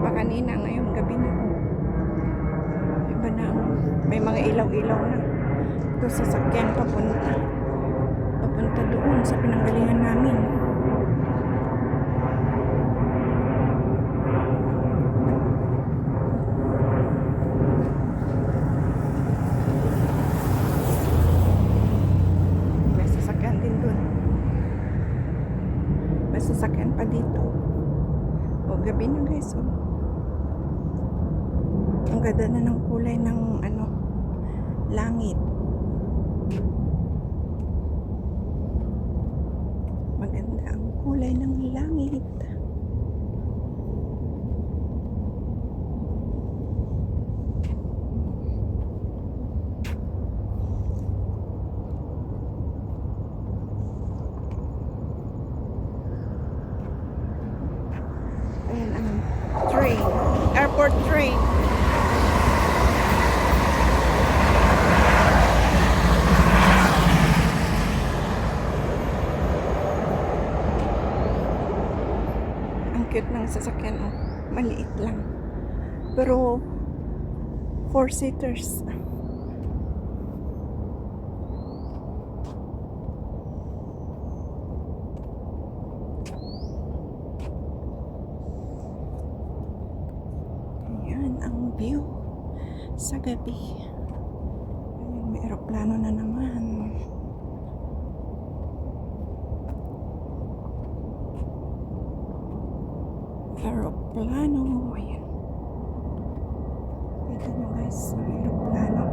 pa kanina, ngayong gabi na. Iba na, may mga ilaw-ilaw na. Ito sasakyan papunta doon sa pinanggalingan namin. May sasakyan din doon. May sasakyan pa dito. O, gabi na guys. O. Ang ganda na ng kulay ng langit. Maganda ang kulay ng langit. Ayan ang train. Airport train. Cute ng sasakyan, oh. Maliit lang. Pero 4-seaters. Ayan ang view sa gabi. Ayan, may aeroplano na naman. Aeroplano. Ayan. Ito nyo guys, ang aeroplano.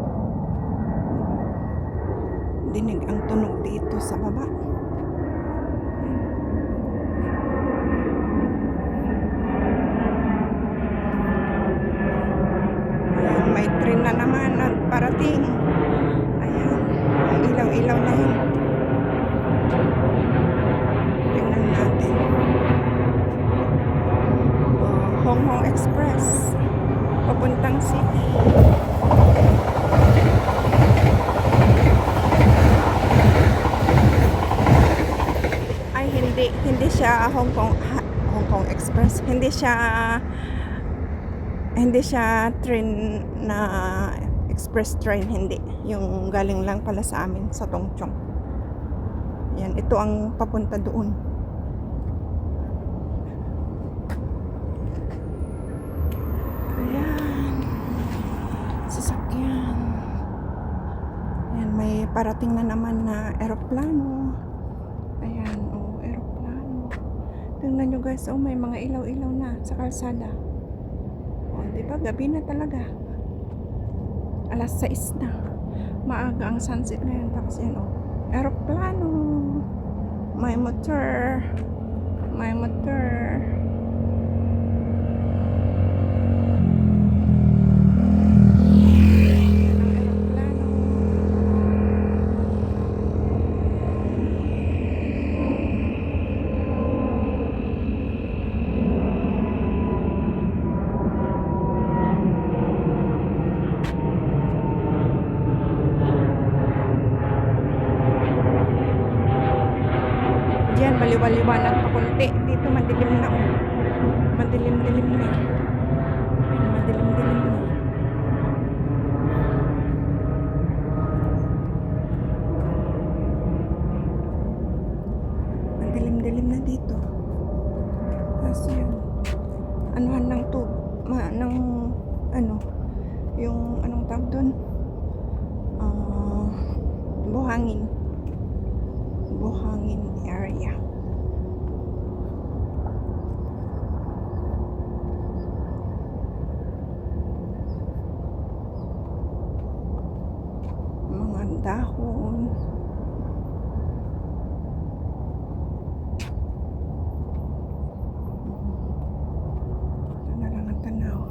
Dinig ang tunog dito sa baba. Ayan, may train na naman at parating. Ayan, ang ilaw-ilaw na yun. Tingnan natin. Hong Kong Express papuntang city. Ay hindi siya Hong Kong Express. Hindi siya train na express train, hindi. Yung galing lang pala sa amin sa Tongchong. Yan, ito ang papunta doon. Sasakyan. Ayan, may parating na naman na aeroplano. Ayan, oh, aeroplano. Tingnan nyo guys, oh, may mga ilaw-ilaw na sa kalsada. Oh, diba? Gabi na talaga. Alas 6 na. Maaga ang sunset ngayon. Tapos yan, oh, aeroplano. May motor. May motor. Diyan, maliwaliwanag pa konti. Dito madilim na, oh. Madilim-dilim na. Ayan, madilim-dilim na. Madilim-dilim na dito. Tapos yun. Anuhan lang to. Yung anong tawag doon? Buhangin. Buhangin area. Mga dahon. Ito na lang ang tanaw.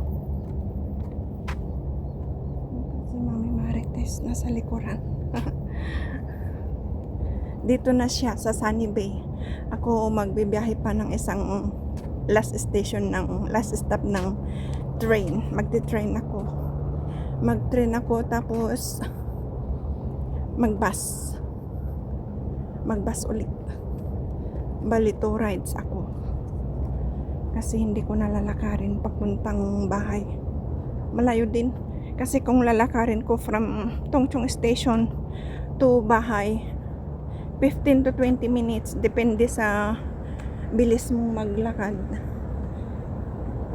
Si Mami Marites nasa likuran. Dito na siya sa Sunny Bay. Ako magbibiyahe pa ng isang last stop ng train. Magti-train ako. Mag-train ako tapos mag-bus. Mag-bus ulit. Bali 2 rides ako. Kasi hindi ko nalalakarin papuntang bahay. Malayo din. Kasi kung lalakarin ko from Tongchong Station to bahay, 15 to 20 minutes. Depende sa bilis mong maglakad.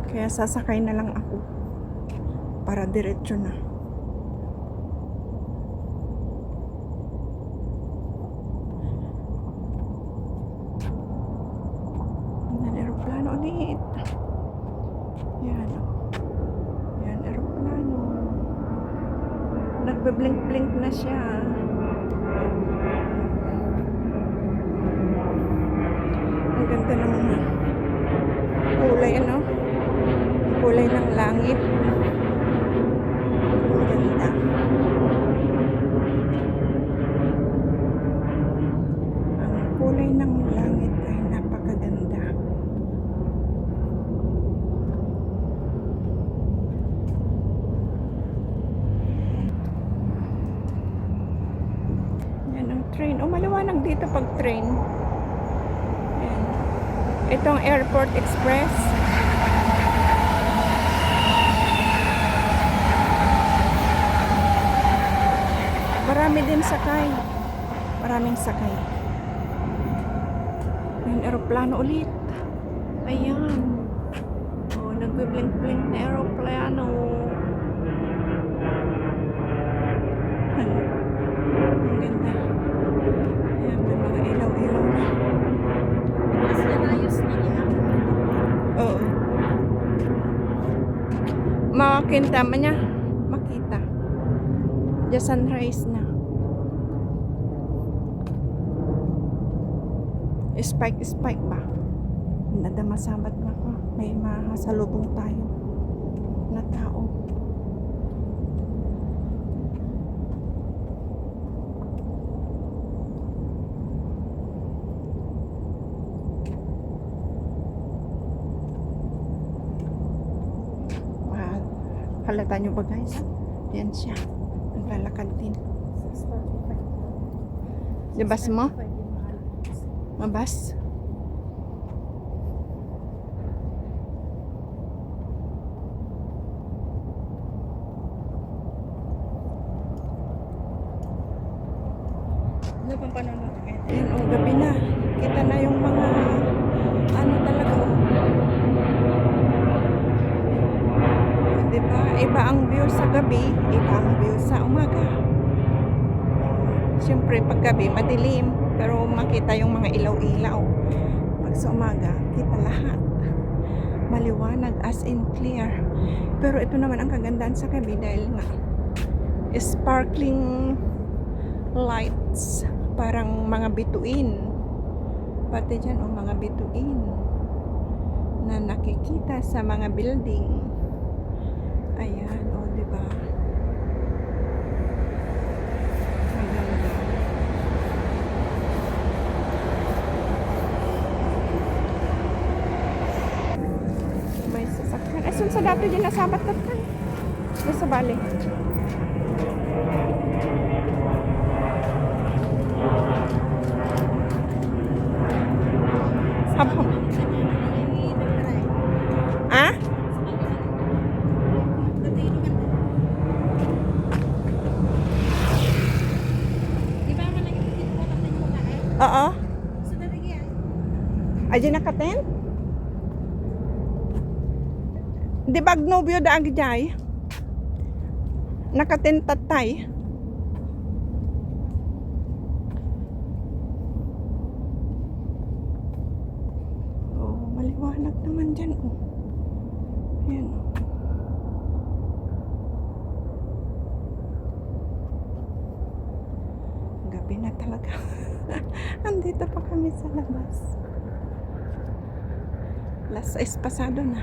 Kaya sasakay na lang ako para diretso na. Aeroplano ulit. Yan. Yan, aeroplano. Nagbe-blink-blink na siya. Ang ganda ng kulay, ano? Kulay ng langit. Ang ganda. Ang kulay ng langit ay napakaganda. Yan ang train. Oh, maliwanag dito pag train. Yan. Itong Airport Express. Marami din sakay. Maraming sakay. Yung aeroplano ulit. Ayan. Oh, nagbe-blink-blink na aeroplano. Ang ganda. Ayan, may mga ilaw-ilaw na. Mas nalayos na niya. Oo. Makakita man niya. Makita. Diyan sunrise na. Spike ba? Nadama sabat na ko. May mahasalubong tayo na tao. Halata nyo ba guys? Yan siya. Naglalakad din. Labas mo? Mabas? Ano pang panonood ngayon? Ayan, oh, gabi na. Kita na yung mga ano talaga, oh. Diba? Iba ang view sa gabi, iba ang view sa umaga. Siyempre, pag gabi, madilim. Pero makita yung mga ilaw-ilaw. Pag sa umaga, kita lahat. Maliwanag, as in clear. Pero ito naman ang kagandahan sa gabi dahil nga sparkling lights. Parang mga bituin. Pati dyan, oh, mga bituin na nakikita sa mga building. Ayan, oh, diba? Maganda. May sasakyan. Ay, sun sa dato dyan nasabat na kan. Sa bali. Habang. Ah? Oo. Aja nakaten? Di ba agnobyo da agjay? Nakaten tatay. Oh, maliwanag naman dyan. Oh. Ayan. Oh. Gabi na talaga. Andito pa kami sa labas. Las 6 pasado na.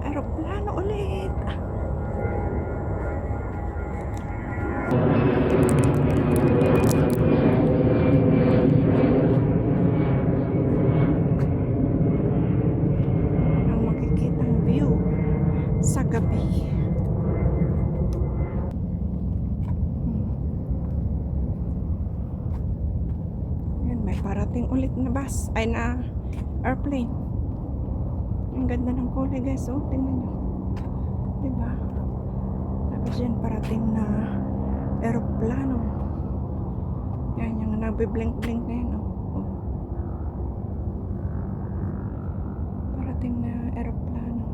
Aeroplano ulit. Ang makikitang view sa gabi. Yan, may parating ulit na bus. Ay, na airplane. Ang ganda ng kulay guys. Oh, tingnan nyo. Diba? Tapos yan, parating na aeroplano. Yan, yung nagbiblink-blink na yan. Oh. Oh. Parating na aeroplano.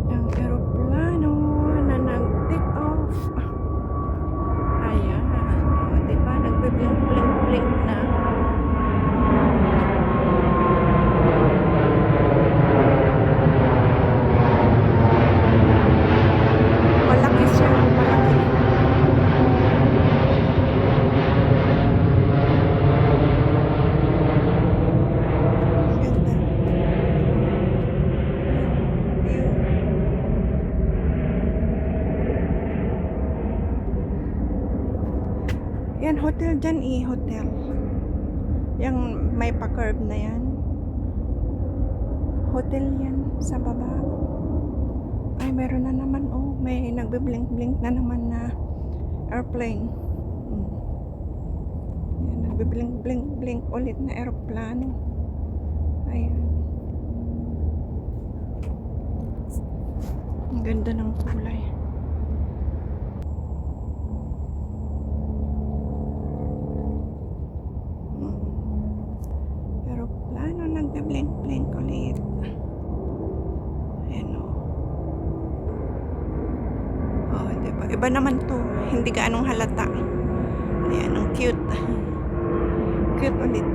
Yung aeroplano na nag-take off. Ayan. O, diba? Nagbe-blink-blink-blink na. Malaki siya. Malaki. Ang ganda. View. Yan, hotel dyan hotel. Yung may pa-curve na yan. Hotel yan sa baba. Ay, meron na naman. Oh, may nagbe-blink-blink na naman na airplane. Yan, nagbe-blink-blink-blink ulit na aeroplano. Ayan. Ang ganda ng kulay. Aeroplano nagbe-blink-blink ulit. Ayan o. Oh, diba? Iba naman to. Hindi gaanong halata. Ayan, ang cute. Cute ulit.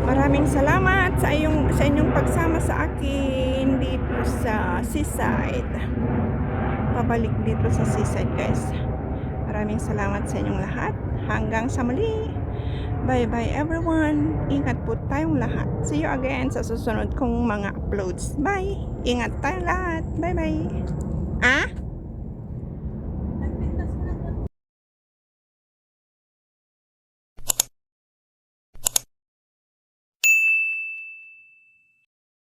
Maraming salamat sa inyong pagsama sa akin dito sa seaside. Pabalik dito sa seaside, guys. Maraming salamat sa inyong lahat. Hanggang sa muli. Bye-bye everyone. Ingat po tayong lahat. See you again sa susunod kong mga uploads. Bye. Ingat tayong lahat. Bye-bye. Ah?